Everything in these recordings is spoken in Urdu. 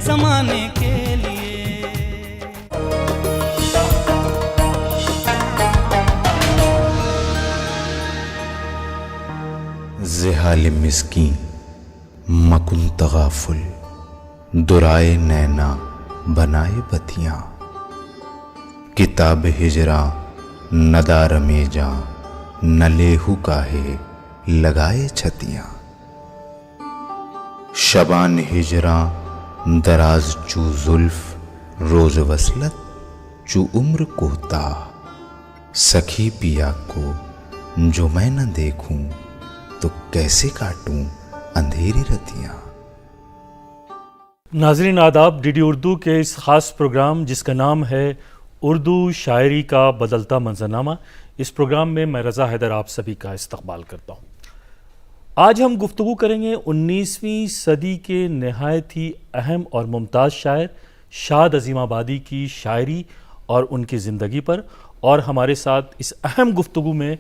زمانے کے لیے. زحال مسکین مکن تغافل، درائے نینا بنائے بتیاں، کتاب ہجراں ندار میں جاں، نہ لیہو کاہے لگائے چھتیاں. شبان ہجراں دراز چو زلف، روز وصلت چو عمر کوتاہ، سکھی پیا کو جو میں نہ دیکھوں تو کیسے کاٹوں اندھیری رتیاں. ناظرین آداب، ڈی ڈی اردو کے اس خاص پروگرام جس کا نام ہے اردو شاعری کا بدلتا منظرنامہ، اس پروگرام میں میں رضا حیدر آپ سبھی کا استقبال کرتا ہوں. آج ہم گفتگو کریں گے 19ویں صدی کے نہایت ہی اہم اور ممتاز شاعر شاد عظیم آبادی کی شاعری اور ان کی زندگی پر، اور ہمارے ساتھ اس اہم گفتگو میں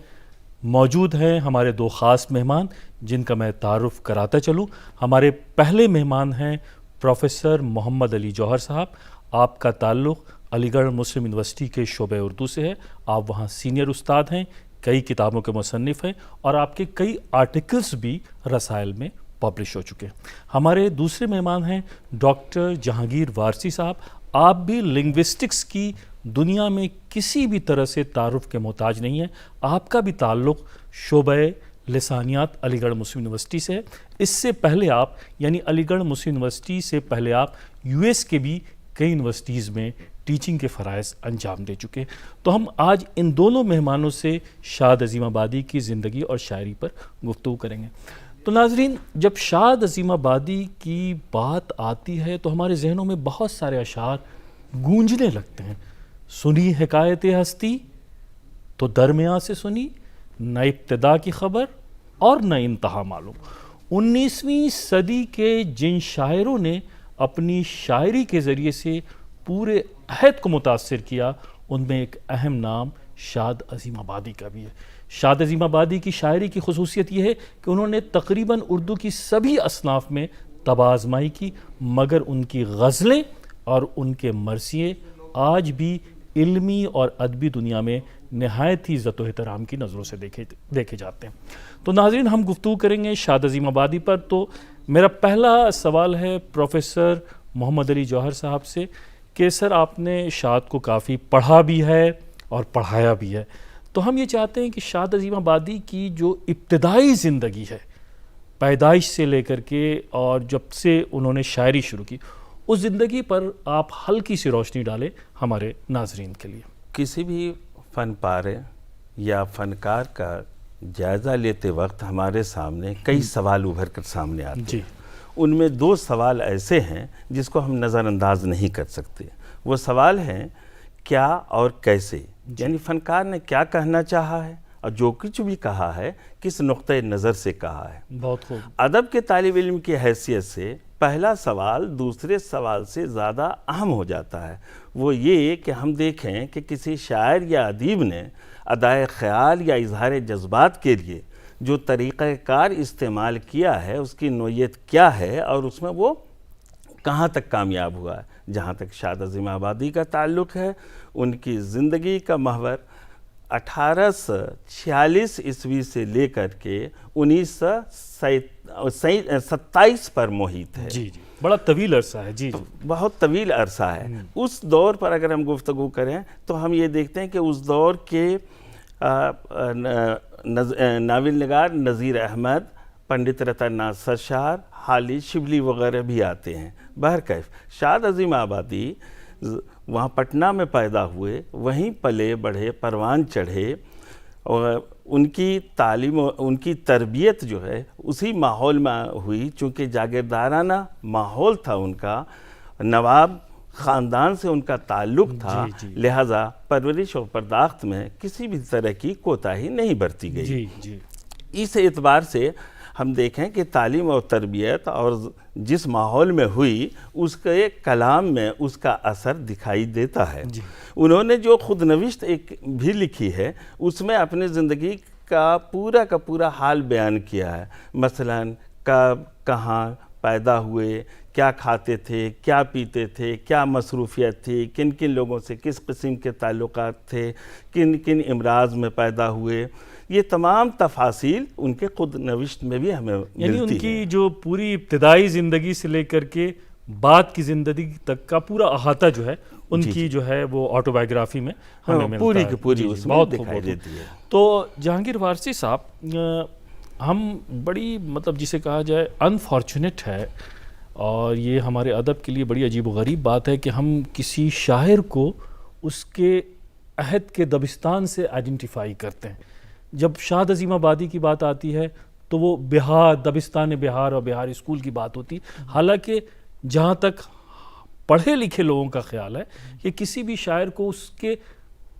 موجود ہیں ہمارے دو خاص مہمان جن کا میں تعارف کراتا چلوں. ہمارے پہلے مہمان ہیں پروفیسر محمد علی جوہر صاحب. آپ کا تعلق علی گڑھ مسلم یونیورسٹی کے شعبہ اردو سے ہے. آپ وہاں سینئر استاد ہیں، کئی کتابوں کے مصنف ہیں، اور آپ کے کئی آرٹیکلز بھی رسائل میں پبلش ہو چکے ہیں. ہمارے دوسرے مہمان ہیں ڈاکٹر جہانگیر وارثی صاحب. آپ بھی لنگوسٹکس کی دنیا میں کسی بھی طرح سے تعارف کے محتاج نہیں ہیں. آپ کا بھی تعلق شعبہ لسانیات علی گڑھ مسلم یونیورسٹی سے ہے. اس سے پہلے آپ یعنی علی گڑھ مسلم یونیورسٹی سے پہلے آپ یو ایس کے بھی کئی یونیورسٹیز میں ٹیچنگ کے فرائض انجام دے چکے. تو ہم آج ان دونوں مہمانوں سے شاد عظیم آبادی کی زندگی اور شاعری پر گفتگو کریں گے. تو ناظرین، جب شاد عظیم آبادی کی بات آتی ہے تو ہمارے ذہنوں میں بہت سارے اشعار گونجنے لگتے ہیں. سنی حکایت ہستی تو درمیان سے سنی، نہ ابتدا کی خبر اور نہ انتہا معلوم. 19ویں صدی کے جن شاعروں نے اپنی شاعری کے ذریعے سے پورے عہد کو متاثر کیا، ان میں ایک اہم نام شاد عظیم آبادی کا بھی ہے. شاد عظیم آبادی کی شاعری کی خصوصیت یہ ہے کہ انہوں نے تقریباً اردو کی سبھی اصناف میں طبع آزمائی کی، مگر ان کی غزلیں اور ان کے مرثیے آج بھی علمی اور ادبی دنیا میں نہایت ہی عزت و احترام کی نظروں سے دیکھے جاتے ہیں. تو ناظرین، ہم گفتگو کریں گے شاد عظیم آبادی پر. تو میرا پہلا سوال ہے پروفیسر محمد علی جوہر صاحب سے کہ سر، آپ نے شاد کو کافی پڑھا بھی ہے اور پڑھایا بھی ہے. تو ہم یہ چاہتے ہیں کہ شاد عظیم آبادی کی جو ابتدائی زندگی ہے، پیدائش سے لے کر کے اور جب سے انہوں نے شاعری شروع کی، اس زندگی پر آپ ہلکی سی روشنی ڈالیں ہمارے ناظرین کے لیے. کسی بھی فن پارے یا فنکار کا جائزہ لیتے وقت ہمارے سامنے کئی سوال ابھر کر سامنے آتے ہیں. ان میں دو سوال ایسے ہیں جس کو ہم نظر انداز نہیں کر سکتے. وہ سوال ہیں کیا اور کیسے، یعنی فنکار نے کیا کہنا چاہا ہے اور جو کچھ بھی کہا ہے کس نقطۂ نظر سے کہا ہے. بہت خوب. ادب کے طالب علم کی حیثیت سے پہلا سوال دوسرے سوال سے زیادہ اہم ہو جاتا ہے. وہ یہ کہ ہم دیکھیں کہ کسی شاعر یا ادیب نے ادائے خیال یا اظہار جذبات کے لیے جو طریقہ کار استعمال کیا ہے، اس کی نوعیت کیا ہے اور اس میں وہ کہاں تک کامیاب ہوا ہے. جہاں تک شاد عظیم آبادی کا تعلق ہے، ان کی زندگی کا محور 1846 عیسوی سے لے کر کے 1927 پر محیط ہے. جی بڑا طویل عرصہ ہے. جی بہت طویل عرصہ ہے. اس دور پر اگر ہم گفتگو کریں تو ہم یہ دیکھتے ہیں کہ اس دور کے ناول نگار نذیر احمد، پنڈت رتن ناتھ سرشار، حالی شبلی وغیرہ بھی آتے ہیں. بہرکیف شاد عظیم آبادی وہاں پٹنہ میں پیدا ہوئے، وہیں پلے بڑھے، پروان چڑھے، اور ان کی تعلیم ان کی تربیت جو ہے اسی ماحول میں ہوئی. چونکہ جاگیردارانہ ماحول تھا ان کا، نواب خاندان سے ان کا تعلق تھا، لہٰذا پرورش اور پرداخت میں کسی بھی طرح کی کوتاہی نہیں برتی گئی. اس اعتبار سے ہم دیکھیں کہ تعلیم اور تربیت اور جس ماحول میں ہوئی اس کے کلام میں اس کا اثر دکھائی دیتا ہے. انہوں نے جو خود نوشت ایک بھی لکھی ہے، اس میں اپنی زندگی کا پورا حال بیان کیا ہے. مثلاً کب، کہاں پیدا ہوئے، کیا کھاتے تھے، کیا پیتے تھے، کیا مصروفیت تھی، کن کن لوگوں سے کس قسم کے تعلقات تھے، کن کن امراض میں پیدا ہوئے، یہ تمام تفاصیل ان کے خود نوشت میں بھی ہمیں ملتی یعنی ان ہیں۔ کی جو پوری ابتدائی زندگی سے لے کر کے بعد کی زندگی تک کا پورا احاطہ جو ہے ان کی جو ہے وہ آٹو بائیوگرافی میں ہمیں ملتا پوری ہے۔ کی پوری جی، اس میں بہت خوب، دکھائی بہت خوب۔ دیتی ہے۔ تو جہانگیر وارثی صاحب، ہم بڑی مطلب جسے کہا جائے انفارچونیٹ ہے، اور یہ ہمارے ادب کے لیے بڑی عجیب و غریب بات ہے کہ ہم کسی شاعر کو اس کے عہد کے دبستان سے آئیڈینٹیفائی کرتے ہیں۔ جب شاد عظیم آبادی کی بات آتی ہے تو وہ بہار، دبستان بہار اور بہار اسکول کی بات ہوتی، حالانکہ جہاں تک پڑھے لکھے لوگوں کا خیال ہے کہ کسی بھی شاعر کو اس کے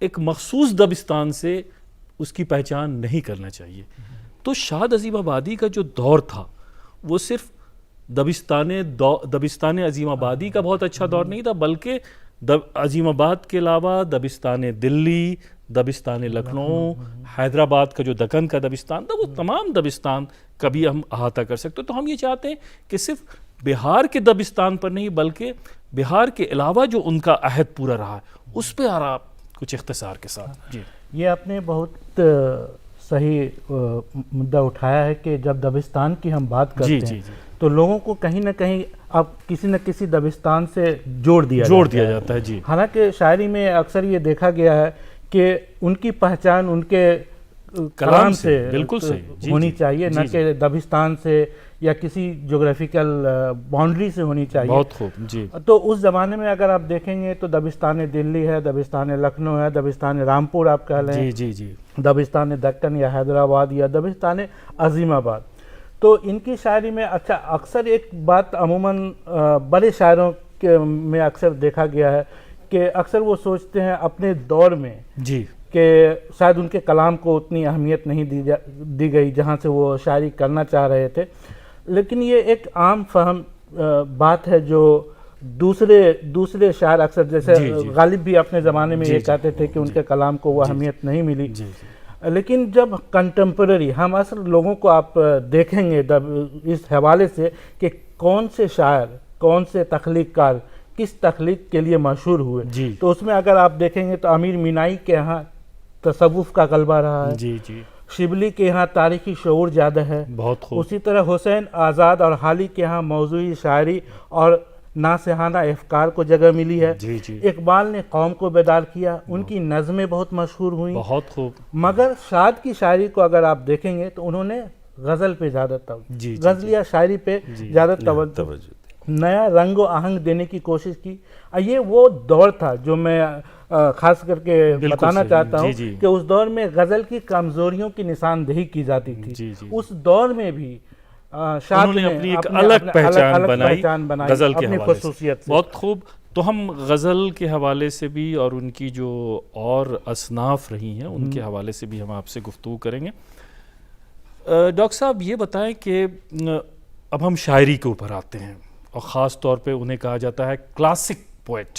ایک مخصوص دبستان سے اس کی پہچان نہیں کرنا چاہیے۔ تو شاد عظیم آبادی کا جو دور تھا وہ صرف دبستان عظیم آبادی کا بہت اچھا دور نہیں تھا، بلکہ عظیم آباد کے علاوہ دبستان دلی، دبستان لکھنؤ، حیدرآباد کا جو دکن کا دبستان تھا، وہ تمام دبستان کا بھی ہم احاطہ کر سکتے۔ تو ہم یہ چاہتے ہیں کہ صرف بہار کے دبستان پر نہیں بلکہ بہار کے علاوہ جو ان کا عہد پورا رہا ہے اس پہ آپ کچھ اختصار کے ساتھ۔ جی، یہ آپ نے بہت صحیح مدعا اٹھایا ہے کہ جب دبستان کی ہم بات کرتے ہیں تو لوگوں کو کہیں نہ کہیں اب کسی نہ کسی دبستان سے جوڑ دیا جاتا ہے۔ جی، حالانکہ شاعری میں اکثر یہ دیکھا گیا ہے کہ ان کی پہچان ان کے کلام سے بالکل صحیح ہونی چاہیے، نہ کہ دبستان سے یا کسی جغرافیکل باؤنڈری سے ہونی چاہیے۔ بہت خوب۔ جی، تو اس زمانے میں اگر آپ دیکھیں گے تو دبستان دلی ہے، دبستان لکھنؤ ہے، دبستان رامپور آپ کہہ لیں، جی، دبستان دکن یا حیدرآباد یا دبستان عظیم آباد۔ تو ان کی شاعری میں اچھا اکثر ایک بات عموماً بڑے شاعروں کے میں اکثر دیکھا گیا ہے کہ اکثر وہ سوچتے ہیں اپنے دور میں جی کہ شاید ان کے کلام کو اتنی اہمیت نہیں دی گئی جہاں سے وہ شاعری کرنا چاہ رہے تھے، لیکن یہ ایک عام فہم بات ہے جو دوسرے شاعر اکثر جیسے غالب بھی اپنے زمانے میں یہ کہتے تھے کہ ان کے کلام کو وہ اہمیت نہیں ملی۔ لیکن جب کنٹمپرری ہم اصل لوگوں کو آپ دیکھیں گے اس حوالے سے کہ کون سے شاعر، کون سے تخلیق کار کس تخلیق کے لیے مشہور ہوئے، تو اس میں اگر آپ دیکھیں گے تو امیر مینائی کے ہاں تصوف کا غلبہ رہا ہے، شبلی کے ہاں تاریخی شعور زیادہ ہے، بہت خوب۔ اسی طرح حسین آزاد اور حالی کے ہاں موضوعی شاعری اور ناصحانہ افکار کو جگہ ملی ہے۔ اقبال نے قوم کو بیدار کیا، ان کی نظمیں بہت مشہور ہوئیں، بہت خوب۔ مگر شاد کی شاعری کو اگر آپ دیکھیں گے تو انہوں نے غزل پہ زیادہ توجہ، غزلیہ شاعری پہ زیادہ توجہ، نیا رنگ و آہنگ دینے کی کوشش کی۔ یہ وہ دور تھا جو میں خاص کر کے بتانا چاہتا ہوں کہ اس دور میں غزل کی کمزوریوں کی نشاندہی کی جاتی تھی۔ اس دور میں بھی شاعر نے اپنی ایک الگ پہچان بنائی غزل کے حوالے سے۔ بہت خوب۔ تو ہم غزل کے حوالے سے بھی اور ان کی جو اور اصناف رہی ہیں ان کے حوالے سے بھی ہم آپ سے گفتگو کریں گے۔ ڈاکٹر صاحب یہ بتائیں کہ اب ہم شاعری کے اوپر آتے ہیں اور خاص طور پہ انہیں کہا جاتا ہے کلاسک پوئٹ،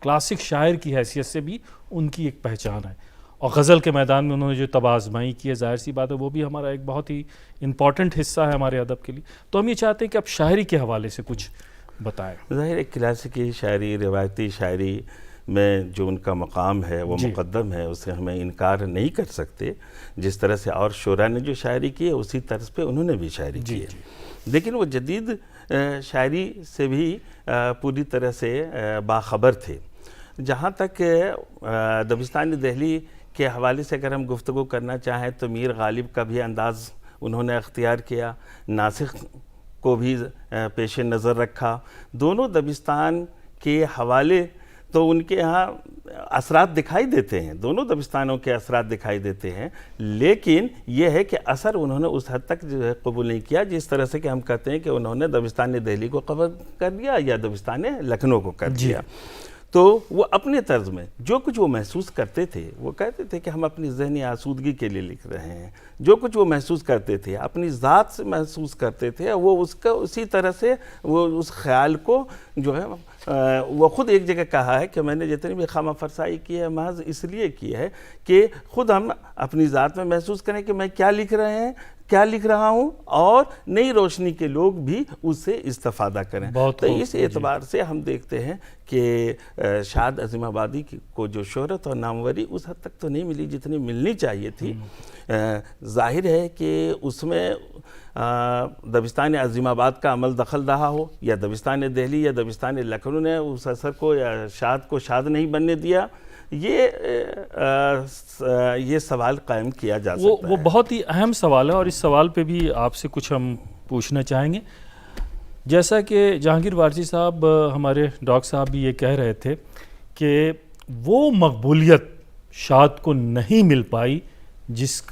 کلاسک شاعر کی حیثیت سے بھی ان کی ایک پہچان ہے، اور غزل کے میدان میں انہوں نے جو طب آزمائی کی ہے ظاہر سی بات ہے وہ بھی ہمارا ایک بہت ہی امپورٹنٹ حصہ ہے ہمارے ادب کے لیے۔ تو ہم یہ چاہتے ہیں کہ اب شاعری کے حوالے سے کچھ بتائیں۔ ظاہر ہے کلاسیکی شاعری، روایتی شاعری میں جو ان کا مقام ہے وہ مقدم ہے، اسے ہمیں انکار نہیں کر سکتے۔ جس طرح سے اور شعراء نے جو شاعری کی ہے اسی طرز پہ انہوں نے بھی شاعری کی ہے، لیکن وہ جدید شاعری سے بھی پوری طرح سے باخبر تھے۔ جہاں تک دبستان دہلی کے حوالے سے اگر ہم گفتگو کرنا چاہیں تو میر غالب کا بھی انداز انہوں نے اختیار کیا، ناسخ کو بھی پیش نظر رکھا۔ دونوں دبستان کے حوالے تو ان کے ہاں اثرات دکھائی دیتے ہیں، دونوں دبستانوں کے اثرات دکھائی دیتے ہیں، لیکن یہ ہے کہ اثر انہوں نے اس حد تک جو ہے قبول نہیں کیا جس طرح سے کہ ہم کہتے ہیں کہ انہوں نے دبستان دہلی کو قبول کر دیا یا دبستان لکھنؤ کو کر دیا۔ تو وہ اپنے طرز میں جو کچھ وہ محسوس کرتے تھے، وہ کہتے تھے کہ ہم اپنی ذہنی آسودگی کے لیے لکھ رہے ہیں، جو کچھ وہ محسوس کرتے تھے اپنی ذات سے محسوس کرتے تھے، وہ اس کا اسی طرح سے وہ اس خیال کو جو ہے وہ خود ایک جگہ کہا ہے کہ میں نے جتنی بھی خامہ فرسائی کی ہے محض اس لیے کی ہے کہ خود ہم اپنی ذات میں محسوس کریں کہ میں کیا لکھ رہے ہیں، کیا لکھ رہا ہوں اور نئی روشنی کے لوگ بھی اس سے استفادہ کریں. تو اس اعتبار سے ہم دیکھتے ہیں کہ شاد عظیم آبادی کو جو شہرت اور ناموری اس حد تک تو نہیں ملی جتنی ملنی چاہیے تھی. ظاہر ہے کہ اس میں دبستان عظیم آباد کا عمل دخل رہا ہو, یا دبستان دہلی یا دبستان لکھنؤ نے اس اثر کو یا شاد کو شاد نہیں بننے دیا, یہ سوال قائم کیا جا سکتا ہے. وہ بہت ہی اہم سوال ہے, اور اس سوال پہ بھی آپ سے کچھ ہم پوچھنا چاہیں گے. جیسا کہ جہانگیر وارثی صاحب, ہمارے ڈاکٹر صاحب بھی یہ کہہ رہے تھے کہ وہ مقبولیت شاد کو نہیں مل پائی جس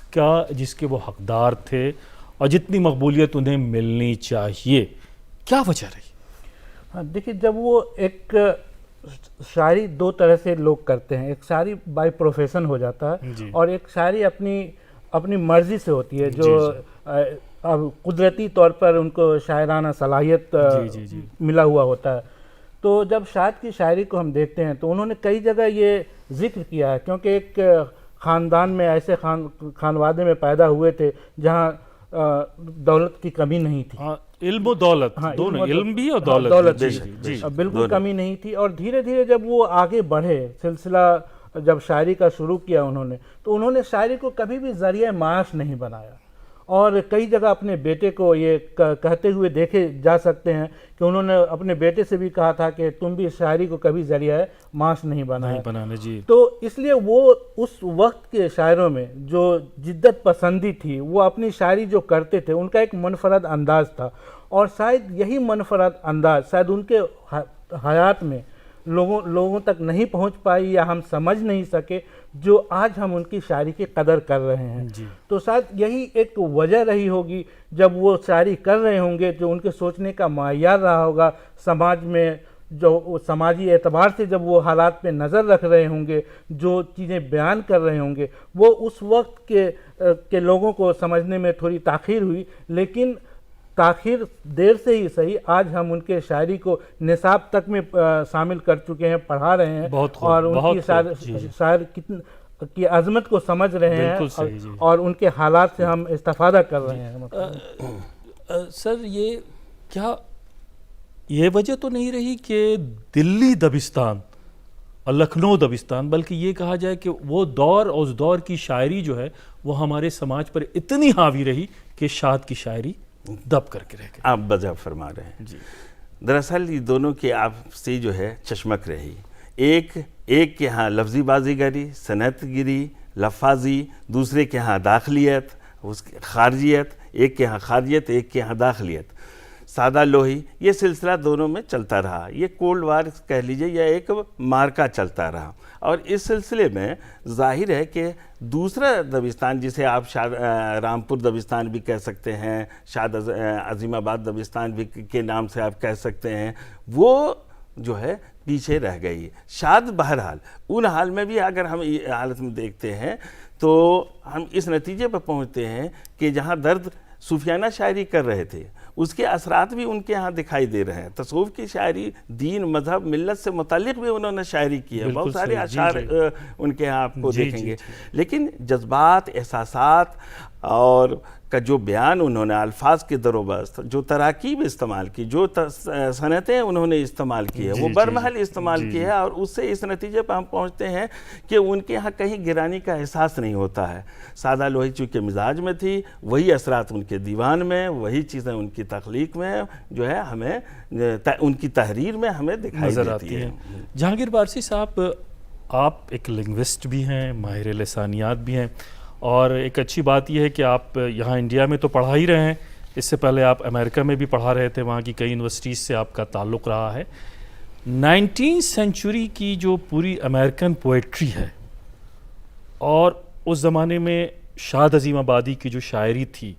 کے وہ حقدار تھے, اور جتنی مقبولیت انہیں ملنی چاہیے. کیا وجہ رہی؟ ہاں دیکھیے, جب وہ ایک شاعری دو طرح سے لوگ کرتے ہیں, ایک شاعری بائی پروفیشن ہو جاتا ہے, اور ایک شاعری اپنی مرضی سے ہوتی ہے, جو اب قدرتی طور پر ان کو شاعرانہ صلاحیت ملا ہوا ہوتا ہے. تو جب شاد کی شاعری کو ہم دیکھتے ہیں تو انہوں نے کئی جگہ یہ ذکر کیا ہے, کیونکہ ایک خاندان میں ایسے خانوادے میں پیدا ہوئے تھے جہاں دولت کی کمی نہیں تھی. علم و دولت دونوں, علم بھی اور دولت بھی بالکل کمی نہیں تھی. اور دھیرے دھیرے جب وہ آگے بڑھے, سلسلہ جب شاعری کا شروع کیا تو انہوں نے شاعری کو کبھی بھی ذریعہ معاش نہیں بنایا. اور کئی جگہ اپنے بیٹے کو یہ کہتے ہوئے دیکھے جا سکتے ہیں کہ انہوں نے اپنے بیٹے سے بھی کہا تھا کہ تم بھی شاعری کو کبھی ذریعہ معاش نہیں بنانا. تو اس لیے وہ اس وقت کے شاعروں میں جو جدت پسندی تھی, وہ اپنی شاعری جو کرتے تھے ان کا ایک منفرد انداز تھا, اور شاید یہی منفرد انداز شاید ان کے حیات میں لوگوں تک نہیں پہنچ پائی, یا ہم سمجھ نہیں سکے جو آج ہم ان کی شاعری کی قدر کر رہے ہیں. تو شاید یہی ایک وجہ رہی ہوگی جب وہ شاعری کر رہے ہوں گے, جو ان کے سوچنے کا معیار رہا ہوگا سماج میں, جو سماجی اعتبار سے جب وہ حالات پہ نظر رکھ رہے ہوں گے, جو چیزیں بیان کر رہے ہوں گے, وہ اس وقت کے لوگوں کو سمجھنے میں تھوڑی تاخیر ہوئی. لیکن تاخیر دیر سے ہی صحیح, آج ہم ان کے شاعری کو نصاب تک میں شامل کر چکے ہیں, پڑھا رہے ہیں, اور ان کی شاعر کی عظمت کو سمجھ رہے ہیں, اور ان کے حالات سے ہم استفادہ کر رہے ہیں. سر, یہ وجہ تو نہیں رہی کہ دلی دبستان اور لکھنؤ دبستان, بلکہ یہ کہا جائے کہ وہ دور اور اس دور کی شاعری جو ہے وہ ہمارے سماج پر اتنی حاوی رہی کہ شاد کی شاعری دب کر کے رہ گئی. آپ بجا فرما رہے ہیں. دراصل یہ دونوں کی آپسی جو ہے چشمک رہی. ایک کے ہاں لفظی بازی گری, صنعت گری, لفاظی, دوسرے کے ہاں داخلیت, خارجیت, ایک کے ہاں خارجیت, ایک کے ہاں داخلیت, سادہ لوہی. یہ سلسلہ دونوں میں چلتا رہا. یہ کولڈ وار کہہ لیجئے, یا ایک مارکا چلتا رہا. اور اس سلسلے میں ظاہر ہے کہ دوسرا دبستان, جسے آپ رامپور دبستان بھی کہہ سکتے ہیں, شاد عظیم آباد دبستان بھی کے نام سے آپ کہہ سکتے ہیں, وہ جو ہے پیچھے رہ گئی. شاد بہرحال ان حال میں بھی اگر ہم حالت میں دیکھتے ہیں تو ہم اس نتیجے پر پہنچتے ہیں کہ جہاں درد صوفیانہ شاعری کر رہے تھے, اس کے اثرات بھی ان کے ہاں دکھائی دے رہے ہیں. تصوف کی شاعری, دین, مذہب, ملت سے متعلق بھی انہوں نے شاعری کی ہے. بہت سارے اشعار ان کے ہاں آپ کو دیکھیں گے. لیکن جذبات, احساسات اور کا جو بیان انہوں نے, الفاظ کے در و بست, جو تراکیب استعمال کی, جو صنعتیں انہوں نے استعمال کی ہے, وہ برمحل استعمال کی ہے. اور اس سے اس نتیجے پر ہم پہنچتے ہیں کہ ان کے ہاں کہیں گرانی کا احساس نہیں ہوتا ہے. سادہ لوہی چونکہ مزاج میں تھی, وہی اثرات ان کے دیوان میں, وہی چیزیں ان کی تخلیق میں جو ہے ہمیں ان کی تحریر میں ہمیں دکھائی دیتی ہیں. جہانگیر وارثی صاحب, آپ ایک لنگوسٹ بھی ہیں, ماہر لسانیات بھی ہیں, اور ایک اچھی بات یہ ہے کہ آپ یہاں انڈیا میں تو پڑھا ہی رہے ہیں, اس سے پہلے آپ امریکہ میں بھی پڑھا رہے تھے, وہاں کی کئی یونیورسٹیز سے آپ کا تعلق رہا ہے. 19 سینچری کی جو پوری امریکن پوئٹری ہے, اور اس زمانے میں شاد عظیم آبادی کی جو شاعری تھی,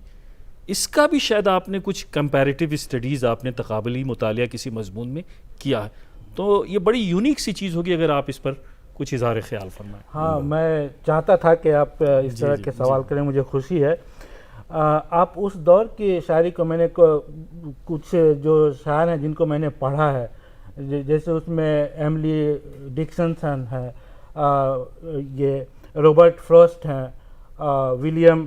اس کا بھی شاید آپ نے کچھ کمپیریٹیو اسٹڈیز, آپ نے تقابلی مطالعہ کسی مضمون میں کیا ہے, تو یہ بڑی یونیک سی چیز ہوگی اگر آپ اس پر کچھ اظہار خیال فرمائیں. ہاں, میں چاہتا تھا کہ آپ اس طرح کے سوال کریں, مجھے خوشی ہے. آپ اس دور کی شاعری کو, میں نے کچھ جو شاعر ہیں جن کو میں نے پڑھا ہے, جیسے اس میں ایملی ڈکسنسن ہے, یہ رابرٹ فراسٹ ہیں, ولیم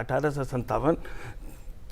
1857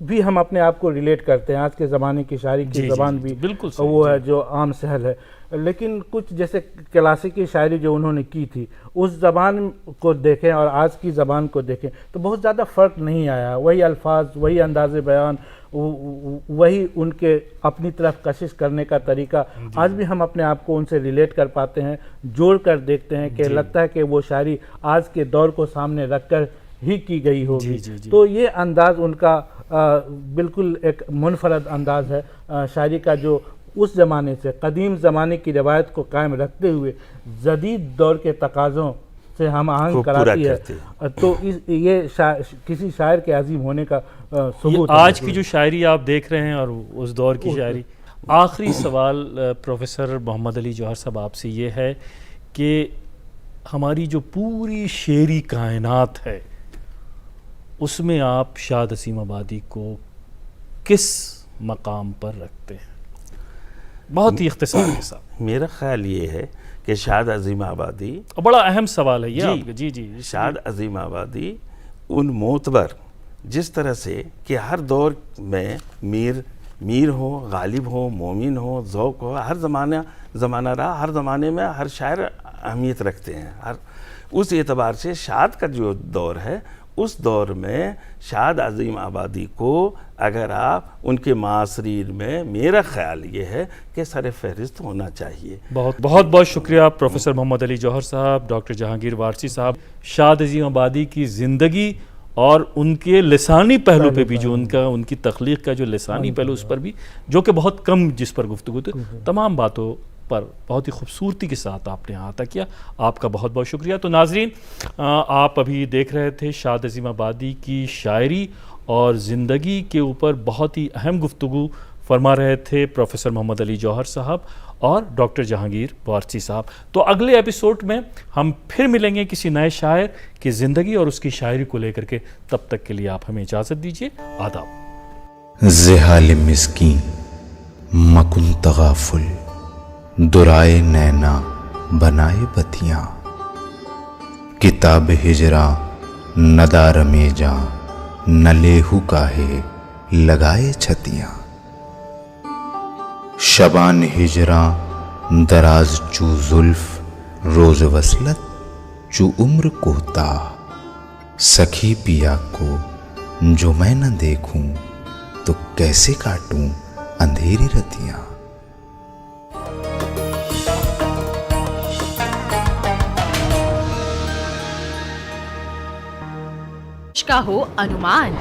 بھی ہم اپنے آپ کو ریلیٹ کرتے ہیں. آج کے زمانے کی شاعری کی زبان بھی بالکل صحیح, وہ ہے جو عام سہل ہے, لیکن کچھ جیسے کلاسیکی شاعری جو انہوں نے کی تھی اس زبان کو دیکھیں اور آج کی زبان کو دیکھیں تو بہت زیادہ فرق نہیں آیا. وہی الفاظ, وہی انداز بیان, وہی ان کے اپنی طرف کشش کرنے کا طریقہ, آج بھی ہم اپنے آپ کو ان سے ریلیٹ کر پاتے ہیں, جوڑ کر دیکھتے ہیں کہ لگتا ہے کہ وہ شاعری آج کے دور کو سامنے رکھ کر ہی کی گئی ہوگی. تو یہ انداز ان کا بالکل ایک منفرد انداز ہے شاعری کا, جو اس زمانے سے قدیم زمانے کی روایت کو قائم رکھتے ہوئے جدید دور کے تقاضوں سے ہم آہنگ کراتی ہے. تو یہ کسی شاعر کے عظیم ہونے کا ثبوت ہے. آج کی جو شاعری آپ دیکھ رہے ہیں اور اس دور کی شاعری. آخری سوال پروفیسر محمد علی جوہر صاحب آپ سے یہ ہے کہ ہماری جو پوری شعری کائنات ہے اس میں آپ شاد عظیم آبادی کو کس مقام پر رکھتے ہیں؟ بہت ہی اختصار کے ساتھ. میرا خیال یہ ہے کہ شاد عظیم آبادی, بڑا اہم سوال ہے یہ آپ کا. جی, شاد عظیم آبادی ان معتبر جس طرح سے کہ ہر دور میں میر ہو, غالب ہو, مومن ہو, ذوق ہو, ہر زمانہ رہا, ہر زمانے میں ہر شاعر اہمیت رکھتے ہیں. اس اعتبار سے شاد کا جو دور ہے اس دور میں شاد عظیم آبادی کو اگر آپ ان کے معاصرین میں, میرا خیال یہ ہے کہ سر فہرست ہونا چاہیے. بہت شکریہ پروفیسر محمد علی جوہر صاحب, ڈاکٹر جہانگیر وارثی صاحب. شاد عظیم آبادی کی زندگی اور ان کے لسانی پہلو پہ بھی, جو ان کی تخلیق کا جو لسانی پہلو اس پر بھی, جو کہ بہت کم جس پر گفتگو تھی, تمام باتوں پر بہت ہی خوبصورتی کے ساتھ آپ نے احاطہ کیا. آپ کا بہت بہت شکریہ. تو ناظرین, آپ ابھی دیکھ رہے تھے شاد عظیم آبادی کی شاعری اور زندگی کے اوپر بہت ہی اہم گفتگو فرما رہے تھے پروفیسر محمد علی جوہر صاحب اور ڈاکٹر جہانگیر وارثی صاحب. تو اگلے ایپیسوڈ میں ہم پھر ملیں گے کسی نئے شاعر کی زندگی اور اس کی شاعری کو لے کر کے. تب تک کے لیے آپ ہمیں اجازت دیجیے. آداب. زحال مسکین مکن تغافل, درائے نینا بنائے بتیاں, کتاب ہجراں ندار میں جاں, نہ لیہو کاہے لگائے چھتیاں. شبان ہجراں دراز چو زلف, روز وصلت چو عمر کوتا, سکھی پیا کو جو میں نہ دیکھوں تو کیسے کاٹوں اندھیری رتیاں. کا ہو انومان,